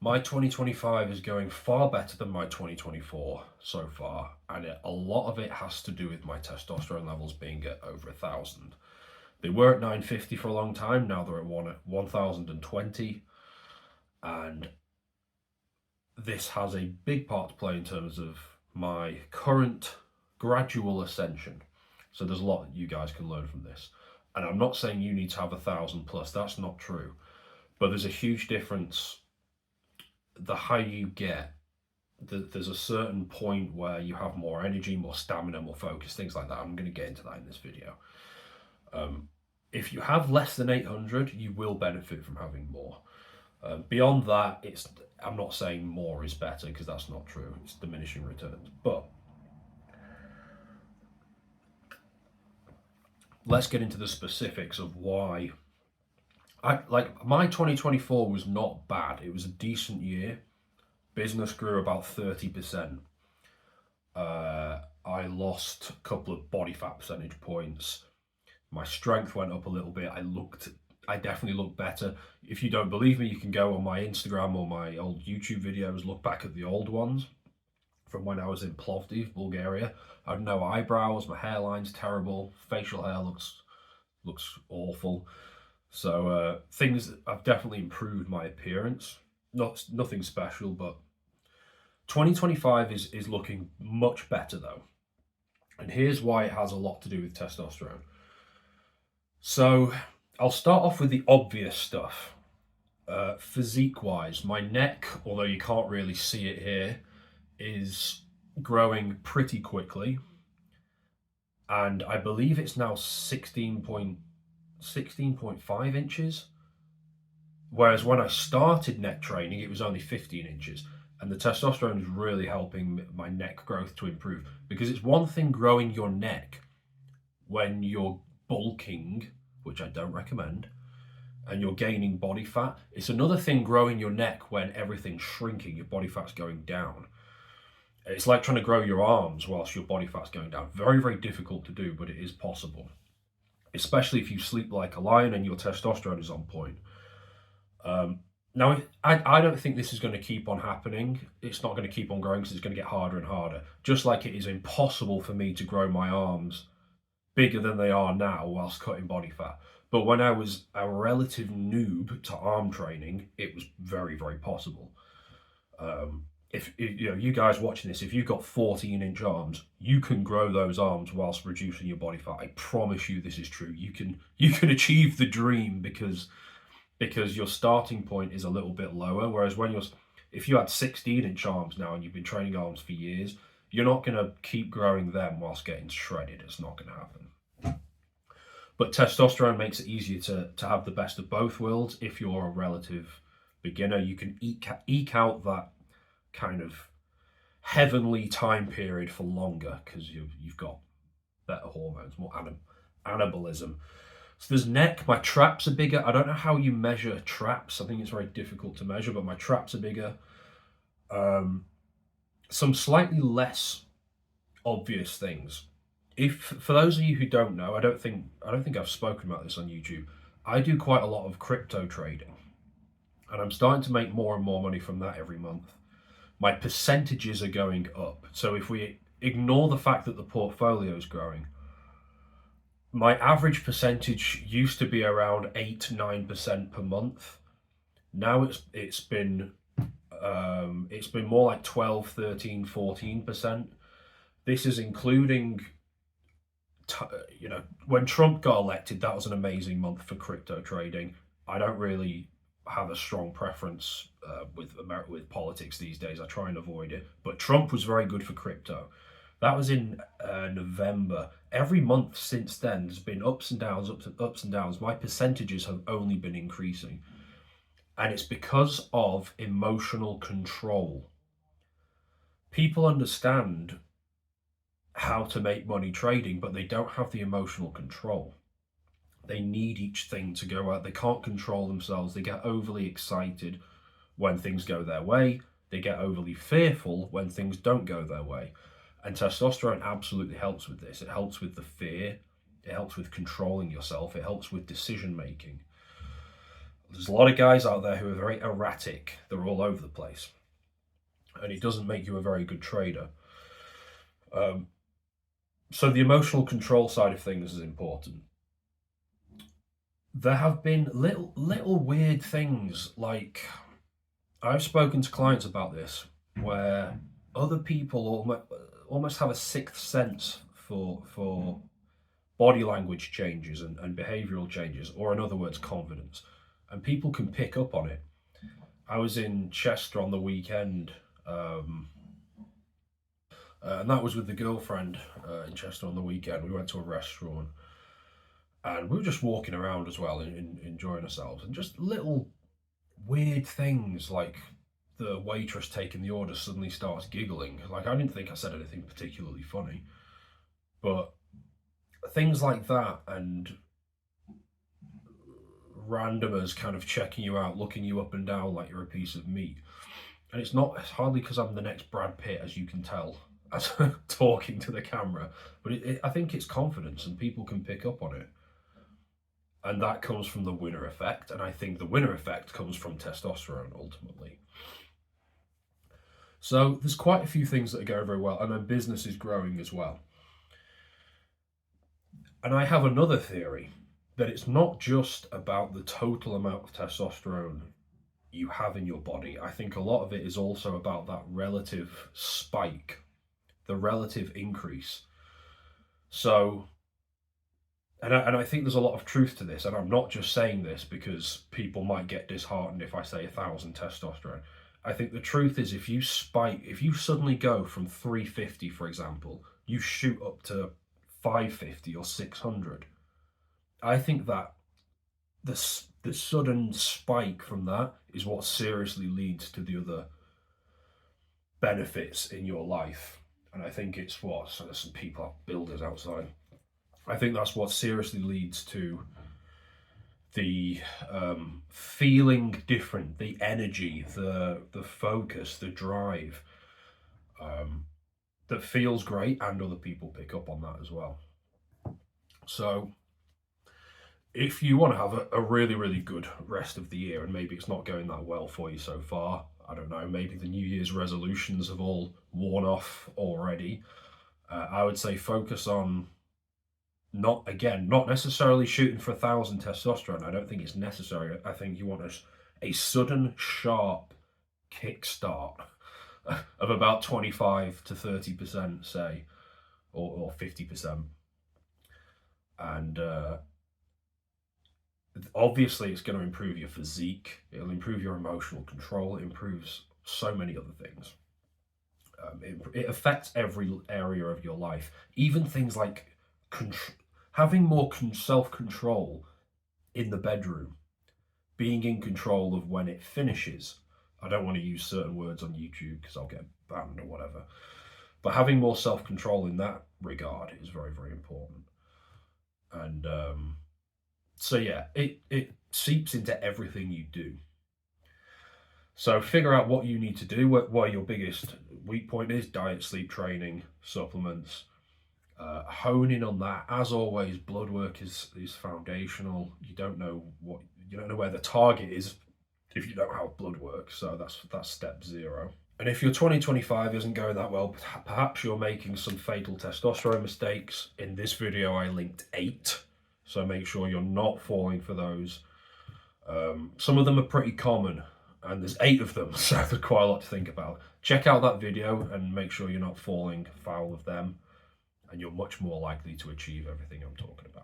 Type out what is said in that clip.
My 2025 is going far better than my 2024 so far, and a lot of it has to do with my testosterone levels being at over 1,000. They were at 950 for a long time, now they're at 1,020, and this has a big part to play in terms of my current gradual ascension. So there's a lot that you guys can learn from this. And I'm not saying you need to have 1,000 plus, that's not true. But there's a huge difference the higher you get. There's a certain point where you have more energy, more stamina, more focus, things like that. I'm going to get into that in this video. If you have less than 800, you will benefit from having more. Beyond that, I'm not saying more is better because that's not true. It's diminishing returns. But let's get into the specifics of why. My 2024 was not bad. It was a decent year. Business grew about 30%. I lost a couple of body fat percentage points. My strength went up a little bit. I definitely look better. If you don't believe me, you can go on my Instagram or my old YouTube videos, look back at the old ones from when I was in Plovdiv, Bulgaria. I had no eyebrows, my hairline's terrible, facial hair looks awful. So I've definitely improved my appearance. Nothing special, but 2025 is looking much better though. And here's why it has a lot to do with testosterone. So I'll start off with the obvious stuff. Physique wise, my neck, although you can't really see it here, is growing pretty quickly. And I believe it's now 16.5 inches. Whereas when I started neck training, it was only 15 inches. And the testosterone is really helping my neck growth to improve. Because it's one thing growing your neck when you're bulking, which I don't recommend, and you're gaining body fat. It's another thing growing your neck when everything's shrinking, your body fat's going down. It's like trying to grow your arms whilst your body fat's going down. Very, very difficult to do, but it is possible. Especially if you sleep like a lion and your testosterone is on point. Now, I don't think this is going to keep on happening. It's not going to keep on growing because it's going to get harder and harder. Just like it is impossible for me to grow my arms bigger than they are now whilst cutting body fat. But when I was a relative noob to arm training, it was very, very possible. If you guys watching this, if you've got 14-inch arms, you can grow those arms whilst reducing your body fat. I promise you this is true. You can achieve the dream because your starting point is a little bit lower. Whereas if you had 16-inch arms now and you've been training arms for years, you're not going to keep growing them whilst getting shredded. It's not going to happen. But testosterone makes it easier to have the best of both worlds. If you're a relative beginner, you can eke out that kind of heavenly time period for longer because you've got better hormones, more anabolism. So there's neck. My traps are bigger. I don't know how you measure traps. I think it's very difficult to measure, but my traps are bigger. Some slightly less obvious things. For those of you who don't know, I don't think I've spoken about this on YouTube. I do quite a lot of crypto trading, and I'm starting to make more and more money from that every month. My percentages are going up. So if we ignore the fact that the portfolio is growing, my average percentage used to be around 8-9% per month. Now it's been more like 12, 13, 14%. This is including, when Trump got elected, that was an amazing month for crypto trading. I don't really have a strong preference with politics these days. I try and avoid it. But Trump was very good for crypto. That was in November. Every month since then, there's been ups and downs, ups and downs. My percentages have only been increasing. And it's because of emotional control. People understand how to make money trading, but they don't have the emotional control. They need each thing to go out. They can't control themselves. They get overly excited when things go their way. They get overly fearful when things don't go their way. And testosterone absolutely helps with this. It helps with the fear. It helps with controlling yourself. It helps with decision making. There's a lot of guys out there who are very erratic. They're all over the place. And it doesn't make you a very good trader. So the emotional control side of things is important. There have been little weird things, like I've spoken to clients about this, where other people almost have a sixth sense for body language changes and behavioral changes, or in other words, confidence. And people can pick up on it. I was in Chester on the weekend, and that was with the girlfriend in Chester on the weekend. We went to a restaurant, and we were just walking around as well, enjoying ourselves, and just little weird things like the waitress taking the order suddenly starts giggling. Like, I didn't think I said anything particularly funny, but things like that, and randomers kind of checking you out, looking you up and down like you're a piece of meat. And it's hardly because I'm the next Brad Pitt, as you can tell, as talking to the camera, but I think it's confidence, and people can pick up on it. And that comes from the winner effect, and I think the winner effect comes from testosterone ultimately. So there's quite a few things that are going very well, and my business is growing as well. And I have another theory, that it's not just about the total amount of testosterone you have in your body. I think a lot of it is also about that relative spike, the relative increase. So, and I think there's a lot of truth to this, and I'm not just saying this because people might get disheartened if I say 1,000 testosterone. I think the truth is, if you suddenly go from 350, for example, you shoot up to 550 or 600, I think that the sudden spike from that is what seriously leads to the other benefits in your life. And I think it's what, so there's some people, builders outside. I think that's what seriously leads to the feeling different, the energy, the focus, the drive, that feels great, and other people pick up on that as well. So if you want to have a really, really good rest of the year, and maybe it's not going that well for you so far, I don't know, maybe the New Year's resolutions have all worn off already, I would say focus on not necessarily shooting for 1,000 testosterone. I don't think it's necessary. I think you want a sudden, sharp kickstart of about 25 to 30%, say, or 50%. And obviously it's going to improve your physique, it'll improve your emotional control, it improves so many other things. It affects every area of your life, even things like having more self-control in the bedroom, being in control of when it finishes. I don't want to use certain words on YouTube because I'll get banned or whatever, but having more self-control in that regard is very, very important. And so yeah, it seeps into everything you do. So figure out what you need to do, where your biggest weak point is: diet, sleep, training, supplements. Hone in on that. As always, blood work is foundational. You don't know where the target is if you don't have blood work. So that's step 0. And if your 2025 isn't going that well, perhaps you're making some fatal testosterone mistakes. In this video, I linked 8. So make sure you're not falling for those. Some of them are pretty common, and there's 8 of them, so there's quite a lot to think about. Check out that video and make sure you're not falling foul of them, and you're much more likely to achieve everything I'm talking about.